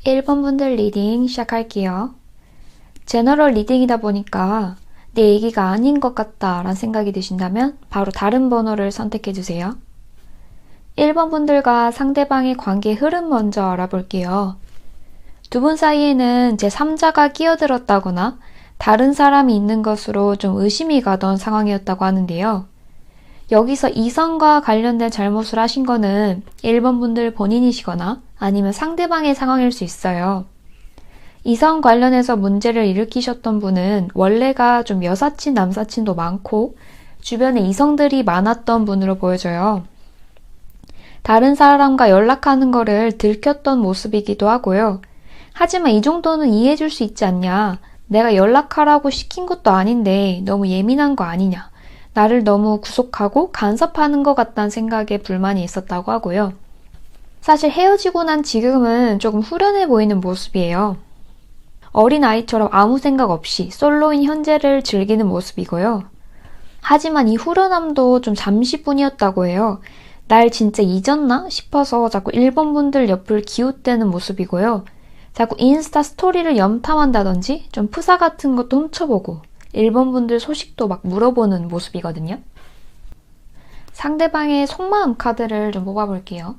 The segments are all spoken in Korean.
1번 분들 리딩 시작할게요. 제너럴 리딩이다 보니까 내 얘기가 아닌 것 같다 라는 생각이 드신다면 바로 다른 번호를 선택해주세요. 1번 분들과 상대방의 관계 흐름 먼저 알아볼게요. 두 분 사이에는 제3자가 끼어들었다거나 다른 사람이 있는 것으로 좀 의심이 가던 상황이었다고 하는데요. 여기서 이성과 관련된 잘못을 하신 거는 1번 분들 본인이시거나 아니면 상대방의 상황일 수 있어요. 이성 관련해서 문제를 일으키셨던 분은 원래가 좀 여사친, 남사친도 많고 주변에 이성들이 많았던 분으로 보여져요. 다른 사람과 연락하는 거를 들켰던 모습이기도 하고요. 하지만 이 정도는 이해해줄 수 있지 않냐. 내가 연락하라고 시킨 것도 아닌데 너무 예민한 거 아니냐. 나를 너무 구속하고 간섭하는 것 같다는 생각에 불만이 있었다고 하고요. 사실 헤어지고 난 지금은 조금 후련해 보이는 모습이에요. 어린아이처럼 아무 생각 없이 솔로인 현재를 즐기는 모습이고요. 하지만 이 후련함도 좀 잠시뿐이었다고 해요. 날 진짜 잊었나 싶어서 자꾸 1번 분들 옆을 기웃대는 모습이고요. 자꾸 인스타 스토리를 염탐한다든지 좀 프사 같은 것도 훔쳐보고 1번 분들 소식도 막 물어보는 모습이거든요. 상대방의 속마음 카드를 좀 뽑아볼게요.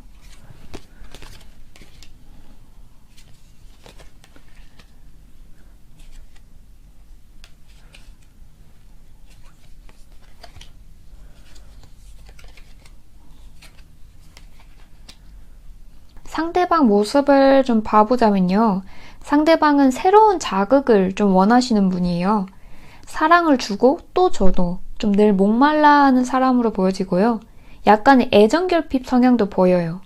상대방 모습을 좀 봐보자면요. 상대방은 새로운 자극을 좀 원하시는 분이에요. 사랑을 주고 또 줘도 좀 늘 목말라 하는 사람으로 보여지고요. 약간의 애정결핍 성향도 보여요.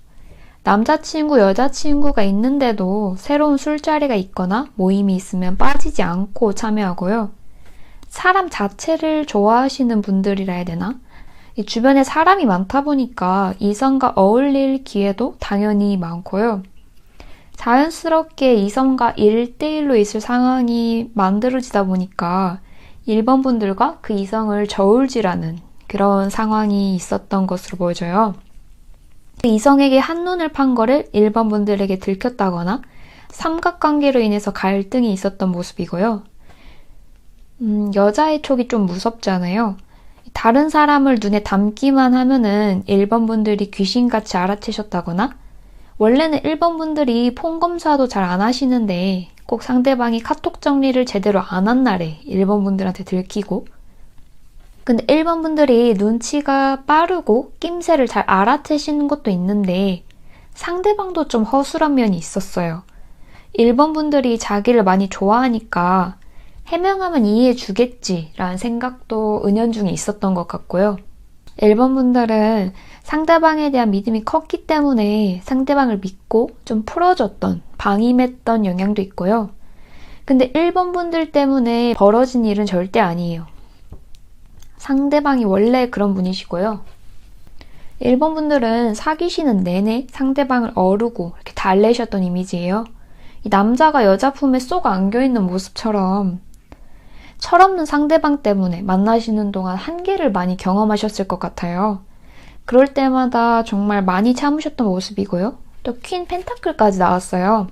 남자친구, 여자친구가 있는데도 새로운 술자리가 있거나 모임이 있으면 빠지지 않고 참여하고요. 사람 자체를 좋아하시는 분들이라 해야 되나? 이 주변에 사람이 많다 보니까 이성과 어울릴 기회도 당연히 많고요. 자연스럽게 이성과 1대1로 있을 상황이 만들어지다 보니까 1번 분들과 그 이성을 저울질하는 그런 상황이 있었던 것으로 보여져요. 이성에게 한눈을 판 거를 1번 분들에게 들켰다거나 삼각관계로 인해서 갈등이 있었던 모습이고요. 여자의 촉이 좀 무섭잖아요. 다른 사람을 눈에 담기만 하면은 1번 분들이 귀신같이 알아채셨다거나 원래는 1번 분들이 폰 검사도 잘 안 하시는데 꼭 상대방이 카톡 정리를 제대로 안 한 날에 1번 분들한테 들키고 근데 1번 분들이 눈치가 빠르고 낌새를 잘 알아채시는 것도 있는데 상대방도 좀 허술한 면이 있었어요. 1번 분들이 자기를 많이 좋아하니까 해명하면 이해해 주겠지라는 생각도 은연중에 있었던 것 같고요. 1번 분들은 상대방에 대한 믿음이 컸기 때문에 상대방을 믿고 좀 풀어줬던, 방임했던 영향도 있고요. 근데 1번 분들 때문에 벌어진 일은 절대 아니에요. 상대방이 원래 그런 분이시고요. 1번 분들은 사귀시는 내내 상대방을 어루고 이렇게 달래셨던 이미지예요. 이 남자가 여자 품에 쏙 안겨있는 모습처럼 철없는 상대방 때문에 만나시는 동안 한계를 많이 경험하셨을 것 같아요. 그럴 때마다 정말 많이 참으셨던 모습이고요. 또 퀸 펜타클까지 나왔어요.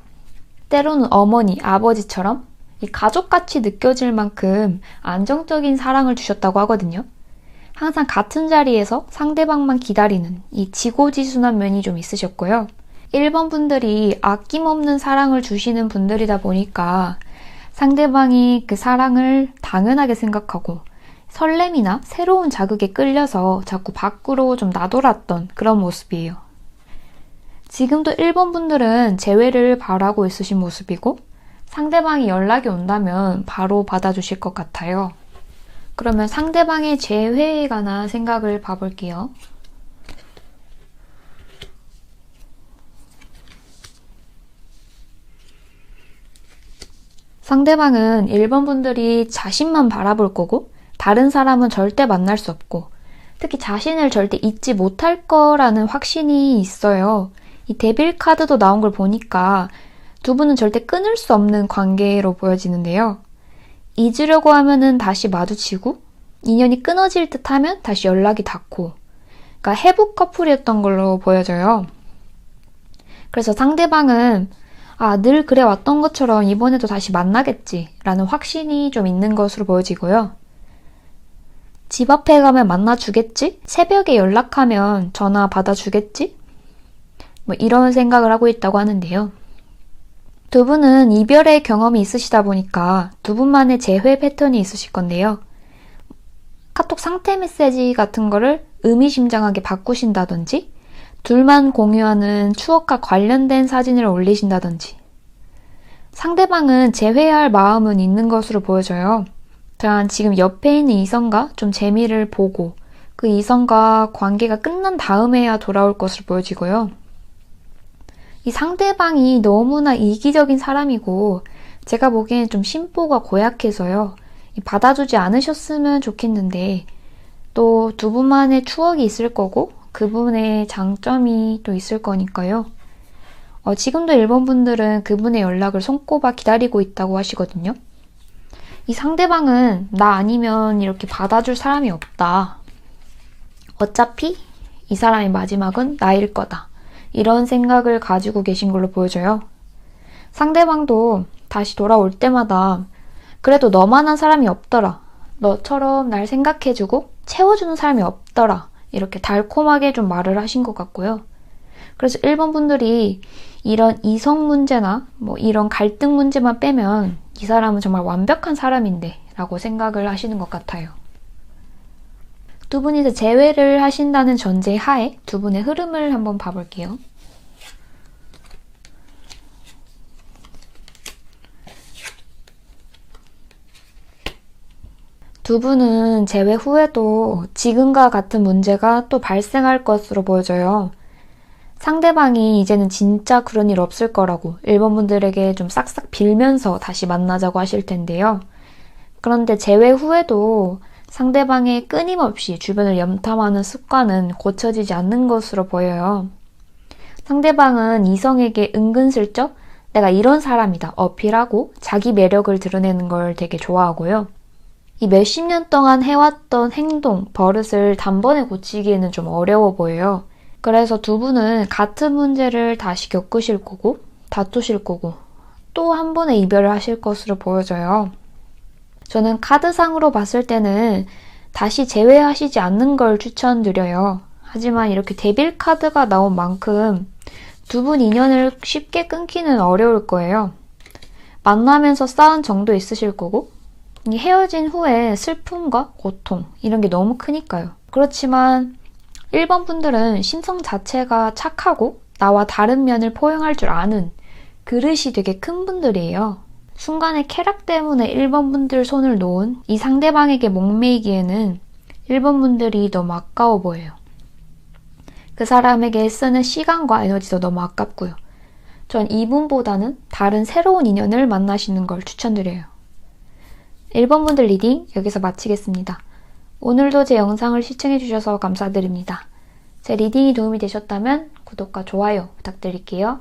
때로는 어머니, 아버지처럼 이 가족같이 느껴질 만큼 안정적인 사랑을 주셨다고 하거든요. 항상 같은 자리에서 상대방만 기다리는 이 지고지순한 면이 좀 있으셨고요. 1번 분들이 아낌없는 사랑을 주시는 분들이다 보니까 상대방이 그 사랑을 당연하게 생각하고 설렘이나 새로운 자극에 끌려서 자꾸 밖으로 좀 나돌았던 그런 모습이에요. 지금도 1번 분들은 재회를 바라고 있으신 모습이고 상대방이 연락이 온다면 바로 받아주실 것 같아요. 그러면 상대방의 재회에 관한 생각을 봐볼게요. 상대방은 1번 분들이 자신만 바라볼 거고 다른 사람은 절대 만날 수 없고 특히 자신을 절대 잊지 못할 거라는 확신이 있어요. 이 데빌 카드도 나온 걸 보니까 두 분은 절대 끊을 수 없는 관계로 보여지는데요. 잊으려고 하면은 다시 마주치고 인연이 끊어질 듯 하면 다시 연락이 닿고 그러니까 해북 커플이었던 걸로 보여져요. 그래서 상대방은 늘 그래 왔던 것처럼 이번에도 다시 만나겠지 라는 확신이 좀 있는 것으로 보여지고요. 집 앞에 가면 만나주겠지? 새벽에 연락하면 전화 받아주겠지? 이런 생각을 하고 있다고 하는데요. 두 분은 이별의 경험이 있으시다 보니까 두 분만의 재회 패턴이 있으실 건데요. 카톡 상태 메시지 같은 거를 의미심장하게 바꾸신다든지 둘만 공유하는 추억과 관련된 사진을 올리신다든지 상대방은 재회할 마음은 있는 것으로 보여져요. 단 지금 옆에 있는 이성과 좀 재미를 보고 그 이성과 관계가 끝난 다음에야 돌아올 것으로 보여지고요. 이 상대방이 너무나 이기적인 사람이고 제가 보기엔 좀 심보가 고약해서요. 받아주지 않으셨으면 좋겠는데 또 두 분만의 추억이 있을 거고 그분의 장점이 또 있을 거니까요. 지금도 일본 분들은 그분의 연락을 손꼽아 기다리고 있다고 하시거든요. 이 상대방은 나 아니면 이렇게 받아줄 사람이 없다. 어차피 이 사람의 마지막은 나일 거다. 이런 생각을 가지고 계신 걸로 보여져요. 상대방도 다시 돌아올 때마다 그래도 너만한 사람이 없더라. 너처럼 날 생각해주고 채워주는 사람이 없더라. 이렇게 달콤하게 좀 말을 하신 것 같고요. 그래서 일본 분들이 이런 이성 문제나 이런 갈등 문제만 빼면 이 사람은 정말 완벽한 사람인데 라고 생각을 하시는 것 같아요. 두 분이서 재회를 하신다는 전제 하에 두 분의 흐름을 한번 봐볼게요. 두 분은 재회 후에도 지금과 같은 문제가 또 발생할 것으로 보여져요. 상대방이 이제는 진짜 그런 일 없을 거라고 일본 분들에게 좀 싹싹 빌면서 다시 만나자고 하실 텐데요. 그런데 재회 후에도 상대방의 끊임없이 주변을 염탐하는 습관은 고쳐지지 않는 것으로 보여요. 상대방은 이성에게 은근슬쩍 내가 이런 사람이다 어필하고 자기 매력을 드러내는 걸 되게 좋아하고요. 이 몇십 년 동안 해왔던 행동, 버릇을 단번에 고치기에는 좀 어려워 보여요. 그래서 두 분은 같은 문제를 다시 겪으실 거고 다투실 거고 또 한 번의 이별을 하실 것으로 보여져요. 저는 카드상으로 봤을 때는 다시 재회하시지 않는 걸 추천드려요. 하지만 이렇게 데빌 카드가 나온 만큼 두 분 인연을 쉽게 끊기는 어려울 거예요. 만나면서 쌓은 정도 있으실 거고 헤어진 후에 슬픔과 고통 이런 게 너무 크니까요. 그렇지만 1번 분들은 심성 자체가 착하고 나와 다른 면을 포용할 줄 아는 그릇이 되게 큰 분들이에요. 순간의 쾌락 때문에 1번 분들 손을 놓은 이 상대방에게 목매이기에는 1번 분들이 너무 아까워 보여요. 그 사람에게 쓰는 시간과 에너지도 너무 아깝고요. 전 이분보다는 다른 새로운 인연을 만나시는 걸 추천드려요. 1번 분들 리딩 여기서 마치겠습니다. 오늘도 제 영상을 시청해주셔서 감사드립니다. 제 리딩이 도움이 되셨다면 구독과 좋아요 부탁드릴게요.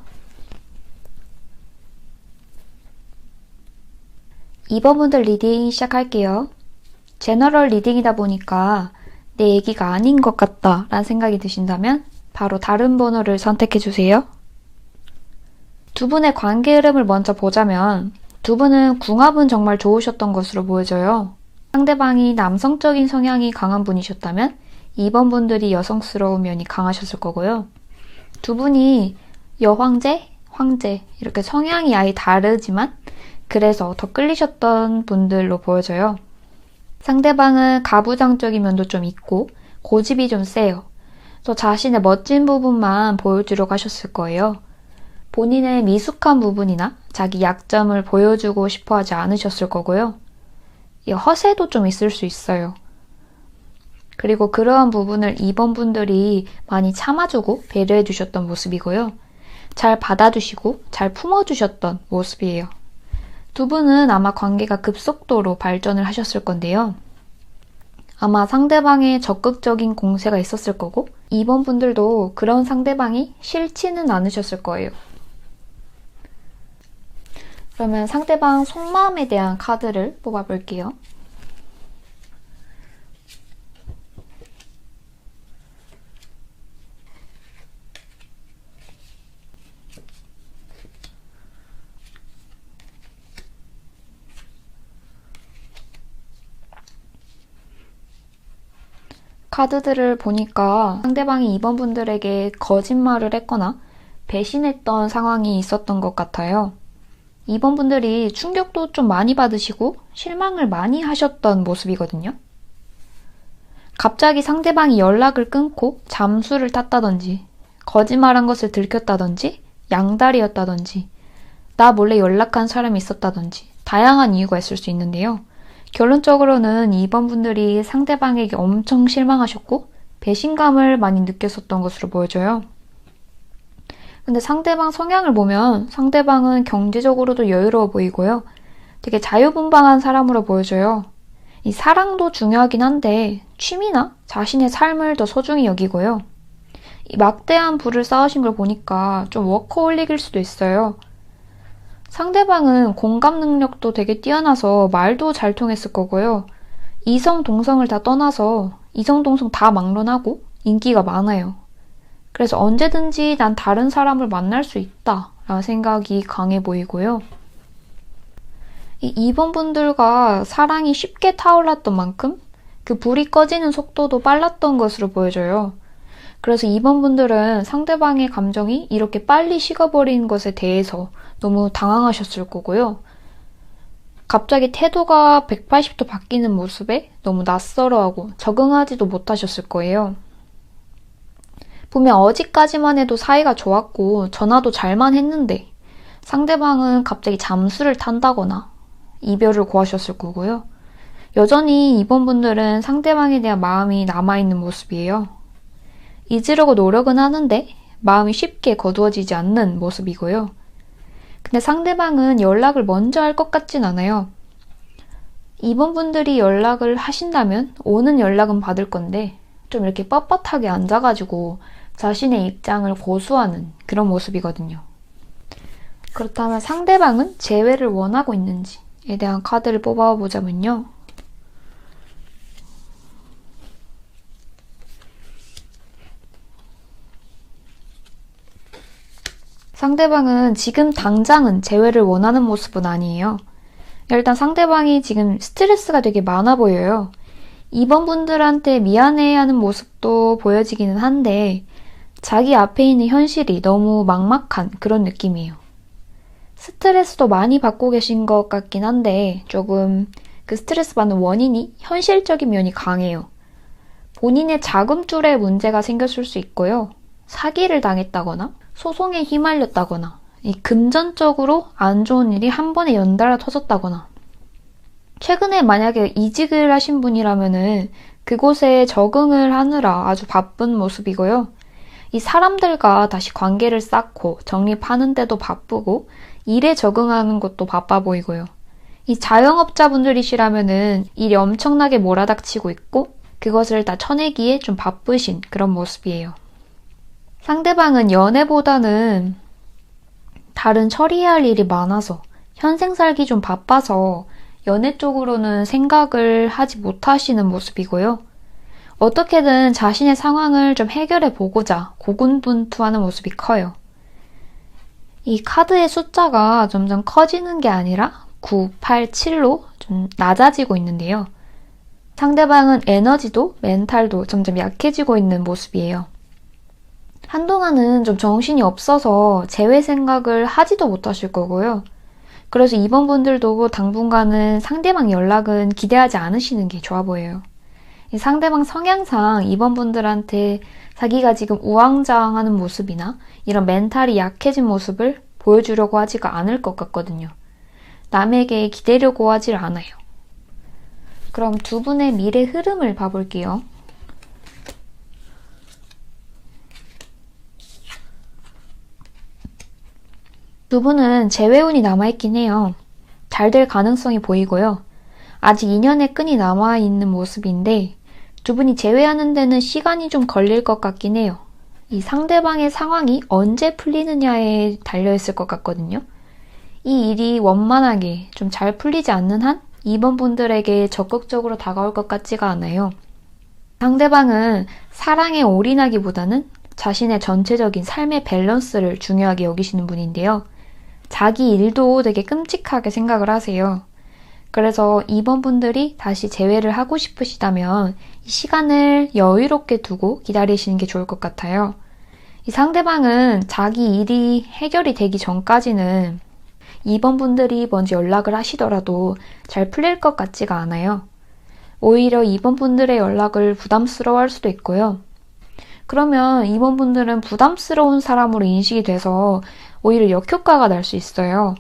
2번 분들 리딩 시작할게요. 제너럴 리딩이다 보니까 내 얘기가 아닌 것 같다 라는 생각이 드신다면 바로 다른 번호를 선택해주세요. 두 분의 관계 흐름을 먼저 보자면 두 분은 궁합은 정말 좋으셨던 것으로 보여져요. 상대방이 남성적인 성향이 강한 분이셨다면 2번 분들이 여성스러운 면이 강하셨을 거고요. 두 분이 여황제, 황제 이렇게 성향이 아예 다르지만 그래서 더 끌리셨던 분들로 보여져요. 상대방은 가부장적인 면도 좀 있고 고집이 좀 세요. 또 자신의 멋진 부분만 보여주려고 하셨을 거예요. 본인의 미숙한 부분이나 자기 약점을 보여주고 싶어 하지 않으셨을 거고요. 허세도 좀 있을 수 있어요. 그리고 그러한 부분을 2번 분들이 많이 참아주고 배려해 주셨던 모습이고요. 잘 받아주시고 잘 품어주셨던 모습이에요. 두 분은 아마 관계가 급속도로 발전을 하셨을 건데요. 아마 상대방의 적극적인 공세가 있었을 거고 2번 분들도 그런 상대방이 싫지는 않으셨을 거예요. 그러면 상대방 속마음에 대한 카드를 뽑아볼게요. 카드들을 보니까 상대방이 2번 분들에게 거짓말을 했거나 배신했던 상황이 있었던 것 같아요. 2번 분들이 충격도 좀 많이 받으시고 실망을 많이 하셨던 모습이거든요. 갑자기 상대방이 연락을 끊고 잠수를 탔다든지, 거짓말한 것을 들켰다든지, 양다리였다든지, 나 몰래 연락한 사람이 있었다든지 다양한 이유가 있을 수 있는데요. 결론적으로는 2번 분들이 상대방에게 엄청 실망하셨고 배신감을 많이 느꼈었던 것으로 보여져요. 근데 상대방 성향을 보면 상대방은 경제적으로도 여유로워 보이고요. 되게 자유분방한 사람으로 보여져요. 이 사랑도 중요하긴 한데 취미나 자신의 삶을 더 소중히 여기고요. 이 막대한 부를 쌓으신 걸 보니까 좀 워커홀릭일 수도 있어요. 상대방은 공감 능력도 되게 뛰어나서 말도 잘 통했을 거고요. 이성, 동성을 다 떠나서 이성, 동성 다 막론하고 인기가 많아요. 그래서 언제든지 난 다른 사람을 만날 수 있다 라는 생각이 강해 보이고요. 이 2번 분들과 사랑이 쉽게 타올랐던 만큼 그 불이 꺼지는 속도도 빨랐던 것으로 보여져요. 그래서 2번 분들은 상대방의 감정이 이렇게 빨리 식어버리는 것에 대해서 너무 당황하셨을 거고요. 갑자기 태도가 180도 바뀌는 모습에 너무 낯설어하고 적응하지도 못하셨을 거예요. 보면 어제까지만 해도 사이가 좋았고 전화도 잘만 했는데 상대방은 갑자기 잠수를 탄다거나 이별을 고하셨을 거고요. 여전히 2번 분들은 상대방에 대한 마음이 남아있는 모습이에요. 잊으려고 노력은 하는데 마음이 쉽게 거두어지지 않는 모습이고요. 근데 상대방은 연락을 먼저 할 것 같진 않아요. 2번 분들이 연락을 하신다면 오는 연락은 받을 건데 좀 이렇게 뻣뻣하게 앉아가지고 자신의 입장을 고수하는 그런 모습이거든요. 그렇다면 상대방은 재회를 원하고 있는지에 대한 카드를 뽑아보자면요. 상대방은 지금 당장은 재회를 원하는 모습은 아니에요. 일단 상대방이 지금 스트레스가 되게 많아 보여요. 2번 분들한테 미안해하는 모습도 보여지기는 한데 자기 앞에 있는 현실이 너무 막막한 그런 느낌이에요. 스트레스도 많이 받고 계신 것 같긴 한데 조금 그 스트레스 받는 원인이 현실적인 면이 강해요. 본인의 자금줄에 문제가 생겼을 수 있고요. 사기를 당했다거나 소송에 휘말렸다거나 금전적으로 안 좋은 일이 한 번에 연달아 터졌다거나 최근에 만약에 이직을 하신 분이라면은 그곳에 적응을 하느라 아주 바쁜 모습이고요. 이 사람들과 다시 관계를 쌓고 정립하는데도 바쁘고 일에 적응하는 것도 바빠 보이고요. 이 자영업자분들이시라면은 일이 엄청나게 몰아닥치고 있고 그것을 다 쳐내기에 좀 바쁘신 그런 모습이에요. 상대방은 연애보다는 다른 처리해야 할 일이 많아서 현생 살기 좀 바빠서 연애 쪽으로는 생각을 하지 못하시는 모습이고요. 어떻게든 자신의 상황을 좀 해결해 보고자 고군분투하는 모습이 커요. 이 카드의 숫자가 점점 커지는 게 아니라 9, 8, 7로 좀 낮아지고 있는데요. 상대방은 에너지도 멘탈도 점점 약해지고 있는 모습이에요. 한동안은 좀 정신이 없어서 재회 생각을 하지도 못하실 거고요. 그래서 2번 분들도 당분간은 상대방 연락은 기대하지 않으시는 게 좋아 보여요. 상대방 성향상 2번 분들한테 자기가 지금 우왕좌왕하는 모습이나 이런 멘탈이 약해진 모습을 보여주려고 하지가 않을 것 같거든요. 남에게 기대려고 하질 않아요. 그럼 두 분의 미래 흐름을 봐볼게요. 두 분은 재회운이 남아있긴 해요. 잘 될 가능성이 보이고요. 아직 인연의 끈이 남아있는 모습인데 두 분이 재회하는 데는 시간이 좀 걸릴 것 같긴 해요. 이 상대방의 상황이 언제 풀리느냐에 달려있을 것 같거든요. 이 일이 원만하게 좀 잘 풀리지 않는 한 2번 분들에게 적극적으로 다가올 것 같지가 않아요. 상대방은 사랑에 올인하기보다는 자신의 전체적인 삶의 밸런스를 중요하게 여기시는 분인데요. 자기 일도 되게 끔찍하게 생각을 하세요. 그래서 2번 분들이 다시 재회를 하고 싶으시다면 이 시간을 여유롭게 두고 기다리시는 게 좋을 것 같아요. 이 상대방은 자기 일이 해결이 되기 전까지는 2번 분들이 먼저 연락을 하시더라도 잘 풀릴 것 같지가 않아요. 오히려 2번 분들의 연락을 부담스러워할 수도 있고요. 그러면 2번 분들은 부담스러운 사람으로 인식이 돼서 오히려 역효과가 날 수 있어요.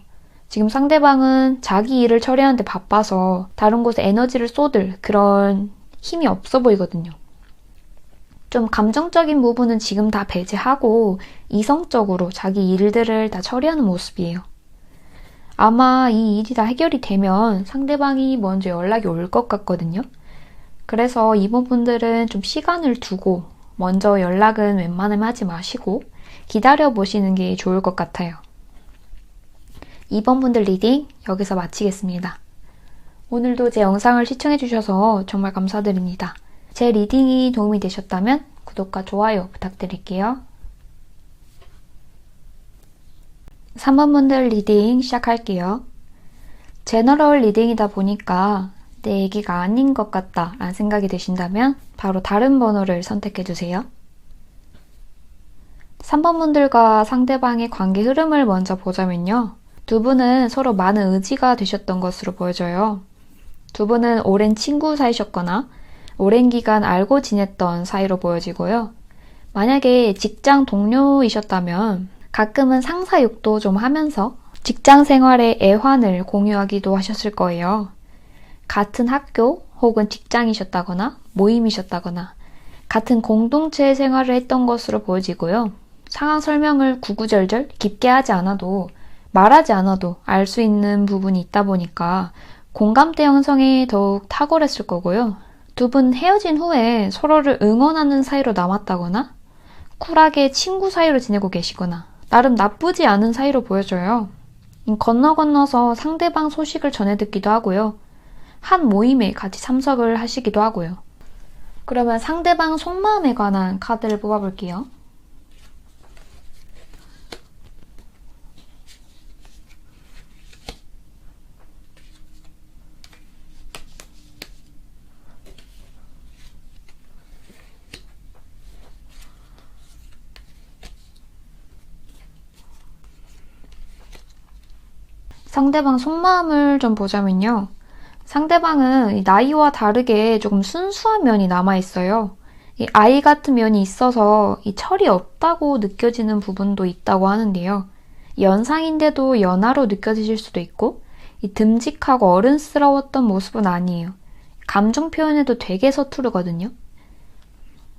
지금 상대방은 자기 일을 처리하는데 바빠서 다른 곳에 에너지를 쏟을 그런 힘이 없어 보이거든요. 좀 감정적인 부분은 지금 다 배제하고 이성적으로 자기 일들을 다 처리하는 모습이에요. 아마 이 일이 다 해결이 되면 상대방이 먼저 연락이 올 것 같거든요. 그래서 2번 분들은 좀 시간을 두고 먼저 연락은 웬만하면 하지 마시고 기다려 보시는 게 좋을 것 같아요. 2번 분들 리딩 여기서 마치겠습니다. 오늘도 제 영상을 시청해 주셔서 정말 감사드립니다. 제 리딩이 도움이 되셨다면 구독과 좋아요 부탁드릴게요. 3번 분들 리딩 시작할게요. 제너럴 리딩이다 보니까 내 얘기가 아닌 것 같다 라는 생각이 드신다면 바로 다른 번호를 선택해 주세요. 3번 분들과 상대방의 관계 흐름을 먼저 보자면요. 두 분은 서로 많은 의지가 되셨던 것으로 보여져요. 두 분은 오랜 친구 사이셨거나 오랜 기간 알고 지냈던 사이로 보여지고요. 만약에 직장 동료이셨다면 가끔은 상사욕도 좀 하면서 직장 생활의 애환을 공유하기도 하셨을 거예요. 같은 학교 혹은 직장이셨다거나 모임이셨다거나 같은 공동체 생활을 했던 것으로 보여지고요. 상황 설명을 구구절절 깊게 하지 않아도 말하지 않아도 알 수 있는 부분이 있다 보니까 공감대 형성에 더욱 탁월했을 거고요. 두 분 헤어진 후에 서로를 응원하는 사이로 남았다거나 쿨하게 친구 사이로 지내고 계시거나 나름 나쁘지 않은 사이로 보여져요. 건너서 상대방 소식을 전해 듣기도 하고요. 한 모임에 같이 참석을 하시기도 하고요. 그러면 상대방 속마음에 관한 카드를 뽑아볼게요. 상대방 속마음을 좀 보자면요. 상대방은 나이와 다르게 조금 순수한 면이 남아있어요. 이 아이 같은 면이 있어서 이 철이 없다고 느껴지는 부분도 있다고 하는데요. 연상인데도 연하로 느껴지실 수도 있고 이 듬직하고 어른스러웠던 모습은 아니에요. 감정 표현에도 되게 서투르거든요.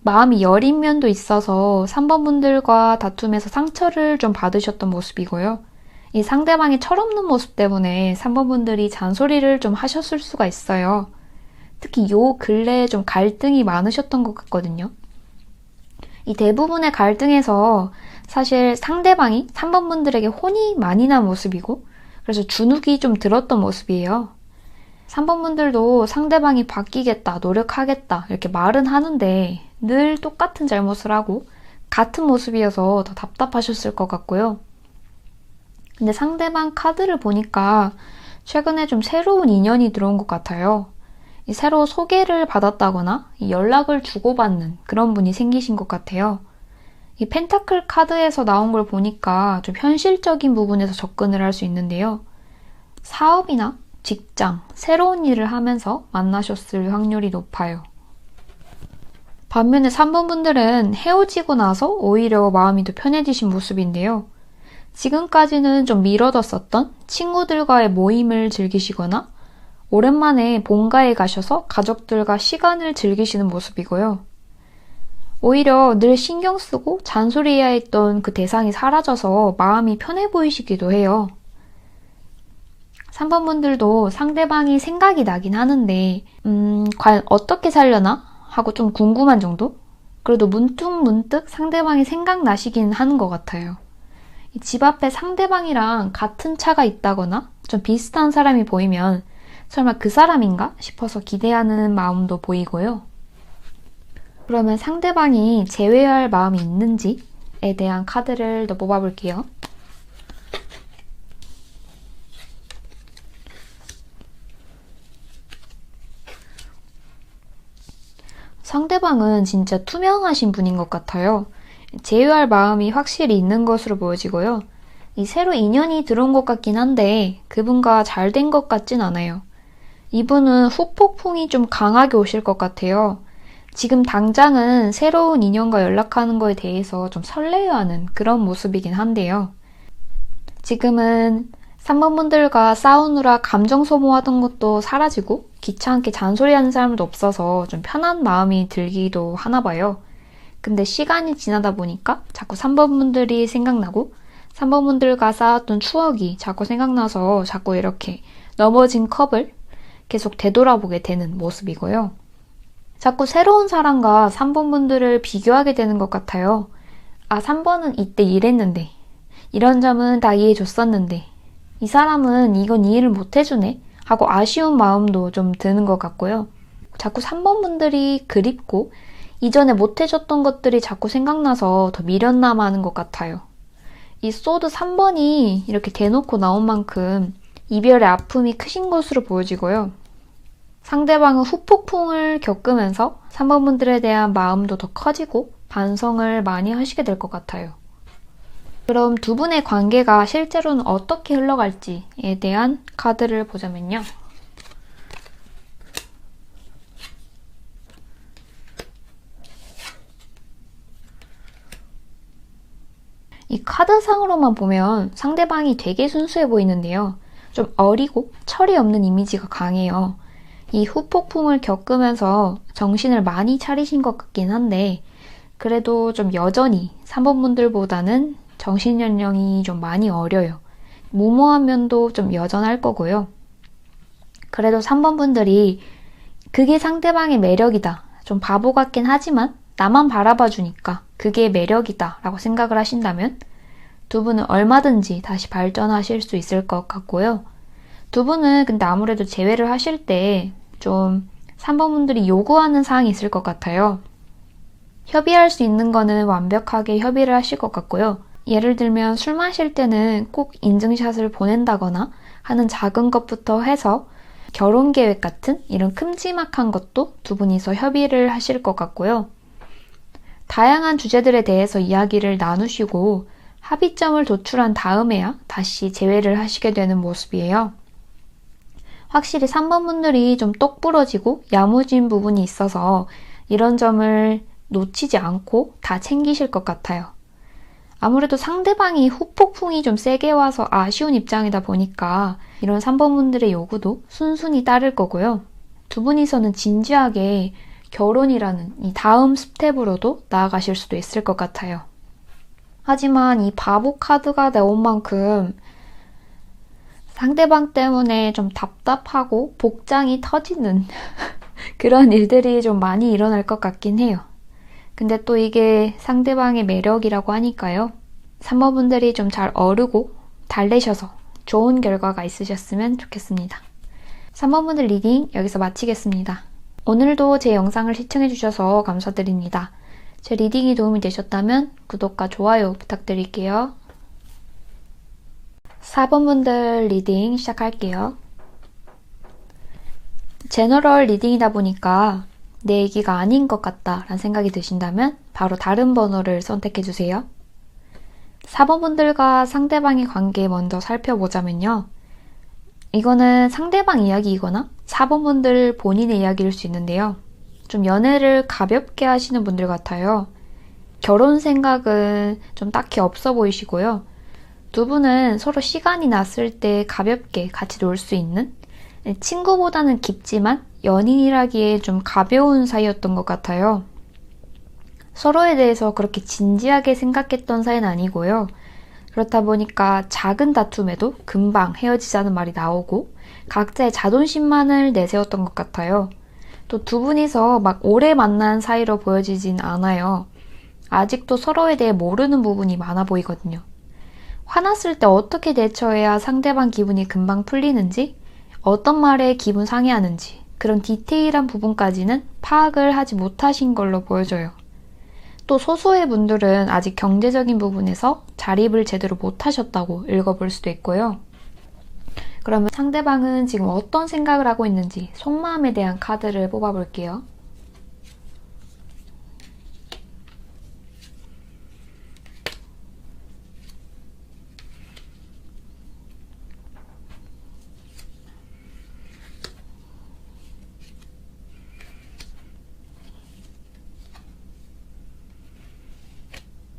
마음이 여린 면도 있어서 3번 분들과 다툼에서 상처를 좀 받으셨던 모습이고요. 이 상대방의 철없는 모습 때문에 3번 분들이 잔소리를 좀 하셨을 수가 있어요. 특히 요 근래에 좀 갈등이 많으셨던 것 같거든요. 이 대부분의 갈등에서 사실 상대방이 3번 분들에게 혼이 많이 난 모습이고 그래서 주눅이 좀 들었던 모습이에요. 3번 분들도 상대방이 바뀌겠다, 노력하겠다 이렇게 말은 하는데 늘 똑같은 잘못을 하고 같은 모습이어서 더 답답하셨을 것 같고요. 근데 상대방 카드를 보니까 최근에 좀 새로운 인연이 들어온 것 같아요. 새로 소개를 받았다거나 연락을 주고받는 그런 분이 생기신 것 같아요. 이 펜타클 카드에서 나온 걸 보니까 좀 현실적인 부분에서 접근을 할 수 있는데요. 사업이나 직장, 새로운 일을 하면서 만나셨을 확률이 높아요. 반면에 3번 분들은 헤어지고 나서 오히려 마음이 더 편해지신 모습인데요. 지금까지는 좀 미뤄뒀었던 친구들과의 모임을 즐기시거나 오랜만에 본가에 가셔서 가족들과 시간을 즐기시는 모습이고요. 오히려 늘 신경 쓰고 잔소리해야 했던 그 대상이 사라져서 마음이 편해 보이시기도 해요. 3번 분들도 상대방이 생각이 나긴 하는데 과연 어떻게 살려나? 하고 좀 궁금한 정도? 그래도 문득문득 상대방이 생각나시긴 하는 것 같아요. 집 앞에 상대방이랑 같은 차가 있다거나 좀 비슷한 사람이 보이면 설마 그 사람인가 싶어서 기대하는 마음도 보이고요. 그러면 상대방이 제외할 마음이 있는지에 대한 카드를 더 뽑아볼게요. 상대방은 진짜 투명하신 분인 것 같아요. 제휴할 마음이 확실히 있는 것으로 보여지고요. 이 새로 인연이 들어온 것 같긴 한데 그분과 잘 된 것 같진 않아요. 이분은 후폭풍이 좀 강하게 오실 것 같아요. 지금 당장은 새로운 인연과 연락하는 거에 대해서 좀 설레어하는 그런 모습이긴 한데요. 지금은 3번 분들과 싸우느라 감정 소모하던 것도 사라지고 귀찮게 잔소리하는 사람도 없어서 좀 편한 마음이 들기도 하나 봐요. 근데 시간이 지나다 보니까 자꾸 3번 분들이 생각나고 3번 분들과 쌓았던 추억이 자꾸 생각나서 자꾸 이렇게 넘어진 컵을 계속 되돌아보게 되는 모습이고요. 자꾸 새로운 사람과 3번 분들을 비교하게 되는 것 같아요. 아, 3번은 이때 이랬는데, 이런 점은 다 이해해줬었는데, 이 사람은 이건 이해를 못해주네? 하고 아쉬운 마음도 좀 드는 것 같고요. 자꾸 3번 분들이 그립고, 이전에 못해줬던 것들이 자꾸 생각나서 더 미련남하는 것 같아요. 이 소드 3번이 이렇게 대놓고 나온 만큼 이별의 아픔이 크신 것으로 보여지고요. 상대방은 후폭풍을 겪으면서 3번 분들에 대한 마음도 더 커지고 반성을 많이 하시게 될 것 같아요. 그럼 두 분의 관계가 실제로는 어떻게 흘러갈지에 대한 카드를 보자면요. 이 카드상으로만 보면 상대방이 되게 순수해 보이는데요. 좀 어리고 철이 없는 이미지가 강해요. 이 후폭풍을 겪으면서 정신을 많이 차리신 것 같긴 한데 그래도 좀 여전히 3번 분들보다는 정신 연령이 좀 많이 어려요. 무모한 면도 좀 여전할 거고요. 그래도 3번 분들이 그게 상대방의 매력이다. 좀 바보 같긴 하지만 나만 바라봐 주니까 그게 매력이다 라고 생각을 하신다면 두 분은 얼마든지 다시 발전하실 수 있을 것 같고요. 두 분은 근데 아무래도 재회를 하실 때 좀 3번 분들이 요구하는 사항이 있을 것 같아요. 협의할 수 있는 거는 완벽하게 협의를 하실 것 같고요. 예를 들면 술 마실 때는 꼭 인증샷을 보낸다거나 하는 작은 것부터 해서 결혼 계획 같은 이런 큼지막한 것도 두 분이서 협의를 하실 것 같고요. 다양한 주제들에 대해서 이야기를 나누시고 합의점을 도출한 다음에야 다시 재회를 하시게 되는 모습이에요. 확실히 3번 분들이 좀 똑부러지고 야무진 부분이 있어서 이런 점을 놓치지 않고 다 챙기실 것 같아요. 아무래도 상대방이 후폭풍이 좀 세게 와서 아쉬운 입장이다 보니까 이런 3번 분들의 요구도 순순히 따를 거고요. 두 분이서는 진지하게 결혼이라는 이 다음 스텝으로도 나아가실 수도 있을 것 같아요. 하지만 이 바보 카드가 나온 만큼 상대방 때문에 좀 답답하고 복장이 터지는 그런 일들이 좀 많이 일어날 것 같긴 해요. 근데 또 이게 상대방의 매력이라고 하니까요. 3번 분들이 좀 잘 어르고 달래셔서 좋은 결과가 있으셨으면 좋겠습니다. 3번 분들 리딩 여기서 마치겠습니다. 오늘도 제 영상을 시청해주셔서 감사드립니다. 제 리딩이 도움이 되셨다면 구독과 좋아요 부탁드릴게요. 4번 분들 리딩 시작할게요. 제너럴 리딩이다 보니까 내 얘기가 아닌 것 같다 라는 생각이 드신다면 바로 다른 번호를 선택해주세요. 4번 분들과 상대방의 관계 먼저 살펴보자면요. 이거는 상대방 이야기이거나 4번 분들 본인의 이야기일 수 있는데요. 좀 연애를 가볍게 하시는 분들 같아요. 결혼 생각은 좀 딱히 없어 보이시고요. 두 분은 서로 시간이 났을 때 가볍게 같이 놀 수 있는 친구보다는 깊지만 연인이라기에 좀 가벼운 사이였던 것 같아요. 서로에 대해서 그렇게 진지하게 생각했던 사이는 아니고요. 그렇다 보니까 작은 다툼에도 금방 헤어지자는 말이 나오고 각자의 자존심만을 내세웠던 것 같아요. 또 두 분이서 막 오래 만난 사이로 보여지진 않아요. 아직도 서로에 대해 모르는 부분이 많아 보이거든요. 화났을 때 어떻게 대처해야 상대방 기분이 금방 풀리는지, 어떤 말에 기분 상해하는지 그런 디테일한 부분까지는 파악을 하지 못하신 걸로 보여져요. 또 소수의 분들은 아직 경제적인 부분에서 자립을 제대로 못하셨다고 읽어볼 수도 있고요. 그러면 상대방은 지금 어떤 생각을 하고 있는지 속마음에 대한 카드를 뽑아볼게요.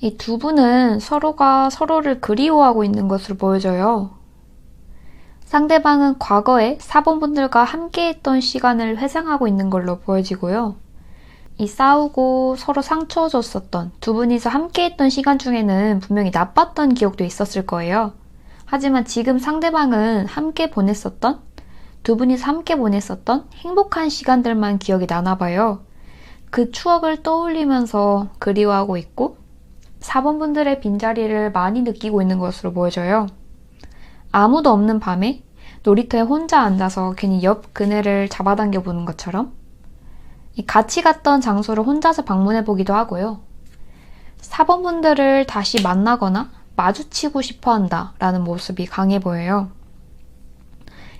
이 두 분은 서로가 서로를 그리워하고 있는 것으로 보여져요. 상대방은 과거에 사본분들과 함께했던 시간을 회상하고 있는 걸로 보여지고요. 이 싸우고 서로 상처 줬었던 두 분이서 함께했던 시간 중에는 분명히 나빴던 기억도 있었을 거예요. 하지만 지금 상대방은 두 분이서 함께 보냈었던 행복한 시간들만 기억이 나나 봐요. 그 추억을 떠올리면서 그리워하고 있고 4번 분들의 빈자리를 많이 느끼고 있는 것으로 보여져요. 아무도 없는 밤에 놀이터에 혼자 앉아서 괜히 옆 그네를 잡아당겨 보는 것처럼 같이 갔던 장소를 혼자서 방문해 보기도 하고요. 4번 분들을 다시 만나거나 마주치고 싶어 한다 라는 모습이 강해 보여요.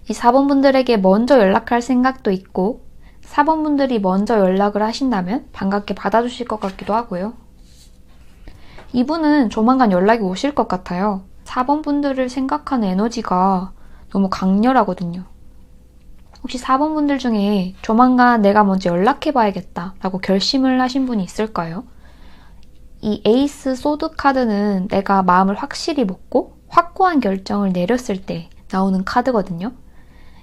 이 4번 분들에게 먼저 연락할 생각도 있고 4번 분들이 먼저 연락을 하신다면 반갑게 받아주실 것 같기도 하고요. 이분은 조만간 연락이 오실 것 같아요. 4번 분들을 생각하는 에너지가 너무 강렬하거든요. 혹시 4번 분들 중에 조만간 내가 먼저 연락해봐야겠다 라고 결심을 하신 분이 있을까요? 이 에이스 소드 카드는 내가 마음을 확실히 먹고 확고한 결정을 내렸을 때 나오는 카드거든요.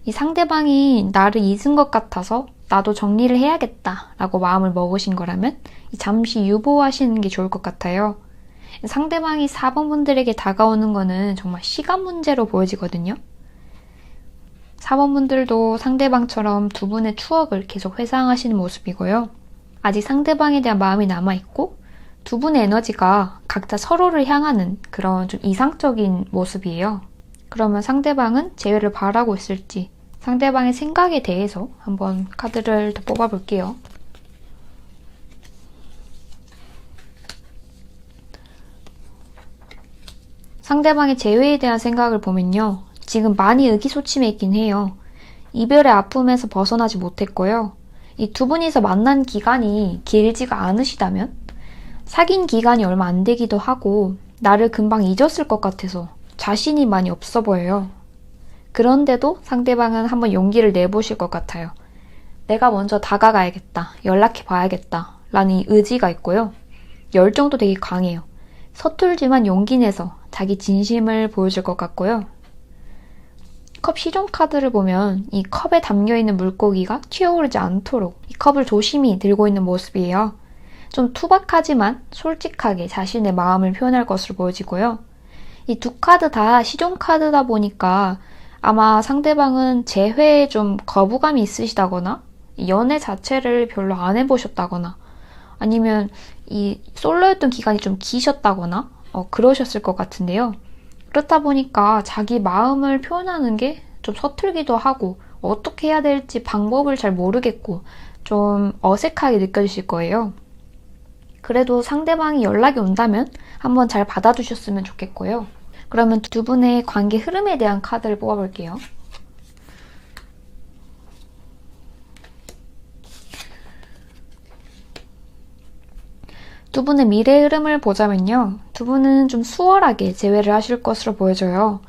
이 상대방이 나를 잊은 것 같아서 나도 정리를 해야겠다 라고 마음을 먹으신 거라면 잠시 유보하시는 게 좋을 것 같아요. 상대방이 4번 분들에게 다가오는 거는 정말 시간 문제로 보여지거든요. 4번 분들도 상대방처럼 두 분의 추억을 계속 회상하시는 모습이고요. 아직 상대방에 대한 마음이 남아있고 두 분의 에너지가 각자 서로를 향하는 그런 좀 이상적인 모습이에요. 그러면 상대방은 재회를 바라고 있을지 상대방의 생각에 대해서 한번 카드를 더 뽑아볼게요. 상대방의 재회에 대한 생각을 보면요. 지금 많이 의기소침해 있긴 해요. 이별의 아픔에서 벗어나지 못했고요. 이 두 분이서 만난 기간이 길지가 않으시다면 사귄 기간이 얼마 안 되기도 하고 나를 금방 잊었을 것 같아서 자신이 많이 없어 보여요. 그런데도 상대방은 한번 용기를 내보실 것 같아요. 내가 먼저 다가가야겠다, 연락해 봐야겠다 라는 이 의지가 있고요. 열정도 되게 강해요. 서툴지만 용기 내서 자기 진심을 보여줄 것 같고요. 컵 시종 카드를 보면 이 컵에 담겨있는 물고기가 튀어오르지 않도록 이 컵을 조심히 들고 있는 모습이에요. 좀 투박하지만 솔직하게 자신의 마음을 표현할 것으로 보여지고요. 이 두 카드 다 시종 카드다 보니까 아마 상대방은 재회에 좀 거부감이 있으시다거나 연애 자체를 별로 안 해보셨다거나 아니면 이 솔로였던 기간이 좀 기셨다거나 그러셨을 것 같은데요. 그렇다 보니까 자기 마음을 표현하는 게 좀 서툴기도 하고 어떻게 해야 될지 방법을 잘 모르겠고 좀 어색하게 느껴지실 거예요. 그래도 상대방이 연락이 온다면 한번 잘 받아주셨으면 좋겠고요. 그러면 두 분의 관계 흐름에 대한 카드를 뽑아볼게요. 두 분의 미래 흐름을 보자면요. 두 분은 좀 수월하게 재회를 하실 것으로 보여져요.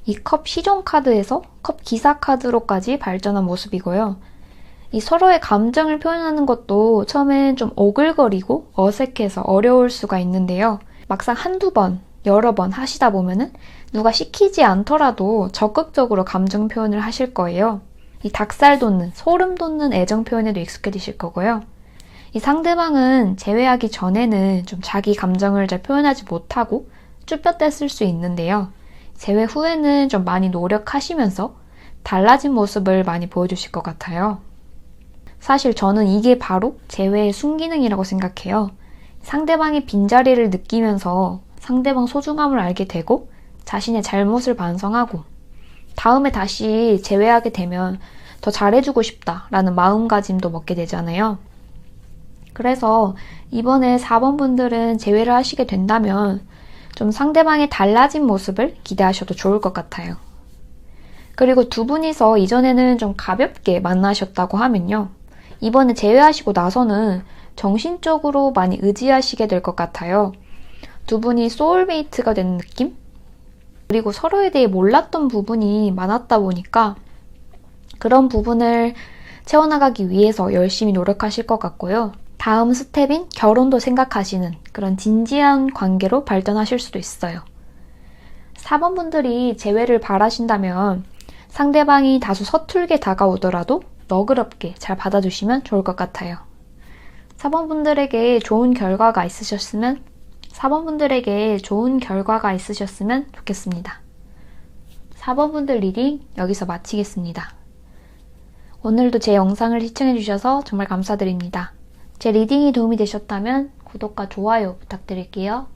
이 컵 시종 카드에서 컵 기사 카드로까지 발전한 모습이고요. 이 서로의 감정을 표현하는 것도 처음엔 좀 오글거리고 어색해서 어려울 수가 있는데요. 막상 한두 번, 여러 번 하시다 보면은 누가 시키지 않더라도 적극적으로 감정 표현을 하실 거예요. 이 닭살 돋는, 소름 돋는 애정 표현에도 익숙해지실 거고요. 이 상대방은 재회하기 전에는 좀 자기 감정을 잘 표현하지 못하고 쭈뼛댔을 수 있는데요. 재회 후에는 좀 많이 노력하시면서 달라진 모습을 많이 보여주실 것 같아요. 사실 저는 이게 바로 재회의 순기능이라고 생각해요. 상대방의 빈자리를 느끼면서 상대방 소중함을 알게 되고 자신의 잘못을 반성하고 다음에 다시 재회하게 되면 더 잘해주고 싶다라는 마음가짐도 먹게 되잖아요. 그래서 이번에 4번 분들은 재회를 하시게 된다면 좀 상대방의 달라진 모습을 기대하셔도 좋을 것 같아요. 그리고 두 분이서 이전에는 좀 가볍게 만나셨다고 하면요. 이번에 재회하시고 나서는 정신적으로 많이 의지하시게 될 것 같아요. 두 분이 소울메이트가 되는 느낌? 그리고 서로에 대해 몰랐던 부분이 많았다 보니까 그런 부분을 채워나가기 위해서 열심히 노력하실 것 같고요. 다음 스텝인 결혼도 생각하시는 그런 진지한 관계로 발전하실 수도 있어요. 4번 분들이 재회를 바라신다면 상대방이 다소 서툴게 다가오더라도 너그럽게 잘 받아주시면 좋을 것 같아요. 4번 분들에게 좋은 결과가 있으셨으면 좋겠습니다. 4번 분들 리딩 여기서 마치겠습니다. 오늘도 제 영상을 시청해주셔서 정말 감사드립니다. 제 리딩이 도움이 되셨다면 구독과 좋아요 부탁드릴게요.